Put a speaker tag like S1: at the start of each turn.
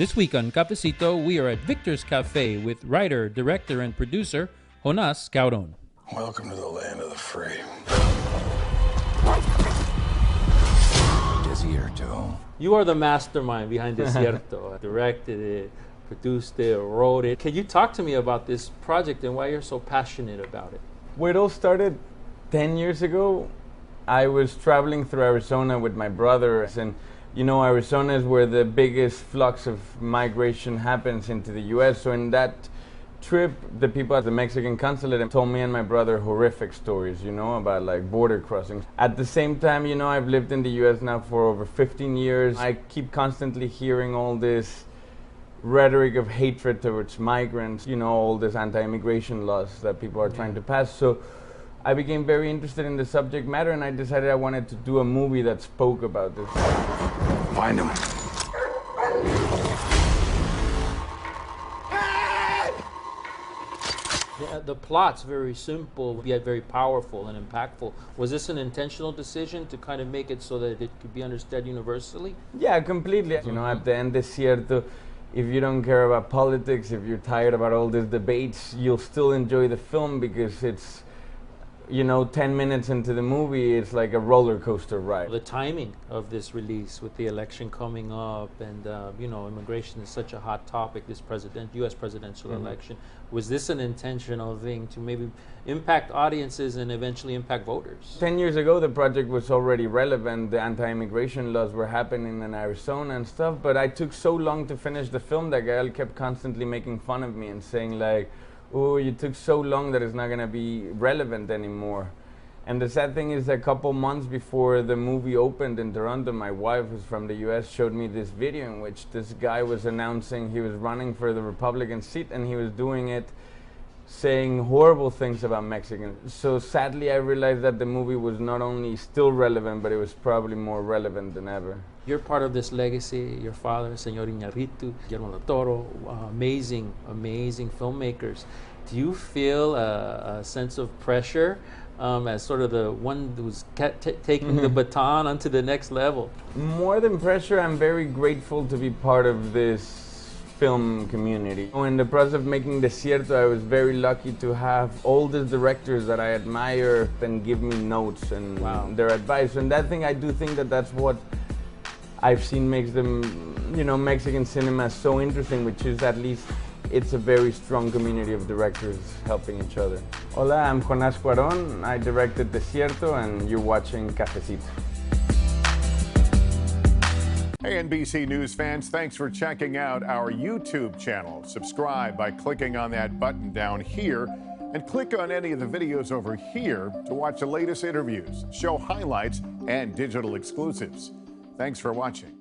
S1: This week on Cafecito, we are at Victor's Cafe with writer, director, and producer Jonas Cuaron.
S2: Welcome to the land of the free. Desierto.
S1: You are the mastermind behind Desierto. Directed it, produced it, wrote it. Can you talk to me about this project and why you're so passionate about it?
S3: Where it all started 10 years ago, I was traveling through Arizona with my brother, and you know, Arizona is where the biggest flux of migration happens into the US. So in that trip, the people at the Mexican consulate told me and my brother horrific stories, you know, about like border crossings. At the same time, you know, I've lived in the US now for over 15 years. I keep constantly hearing all this rhetoric of hatred towards migrants, you know, all these anti-immigration laws that people are trying to pass. So I became very interested in the subject matter, and I decided I wanted to do a movie that spoke about this.
S2: Find him.
S1: Yeah, the plot's very simple, yet very powerful and impactful. Was this an intentional decision to kind of make it so that it could be understood universally?
S3: Yeah, completely. You know, at the end, Desierto, if you don't care about politics, if you're tired about all these debates, you'll still enjoy the film because it's, you know, 10 minutes into the movie, it's like a roller coaster ride.
S1: The timing of this release with the election coming up and, you know, immigration is such a hot topic, this U.S. presidential election. Was this an intentional thing to maybe impact audiences and eventually impact voters?
S3: 10 years ago, the project was already relevant. The anti-immigration laws were happening in Arizona and stuff, but I took so long to finish the film that Gael kept constantly making fun of me and saying like, oh, you took so long that it's not gonna be relevant anymore. And the sad thing is, a couple months before the movie opened in Toronto, my wife, who's from the US, showed me this video in which this guy was announcing he was running for the Republican seat, and he was doing it saying horrible things about Mexicans. So sadly, I realized that the movie was not only still relevant, but it was probably more relevant than ever.
S1: You're part of this legacy. Your father, Señor Iñárritu, Guillermo del Toro, amazing, amazing filmmakers. Do you feel a sense of pressure as sort of the one who's taking the baton onto the next level?
S3: More than pressure, I'm very grateful to be part of this film community. In the process of making Desierto, I was very lucky to have all these directors that I admire and give me notes and their advice. And that thing, I do think that that's what I've seen makes them, you know, Mexican cinema so interesting, which is at least it's a very strong community of directors helping each other. Hola, I'm Jonas Cuaron. I directed Desierto, and you're watching Cafecito.
S4: Hey, NBC News fans, thanks for checking out our YouTube channel. Subscribe by clicking on that button down here, and click on any of the videos over here to watch the latest interviews, show highlights, and digital exclusives. Thanks for watching.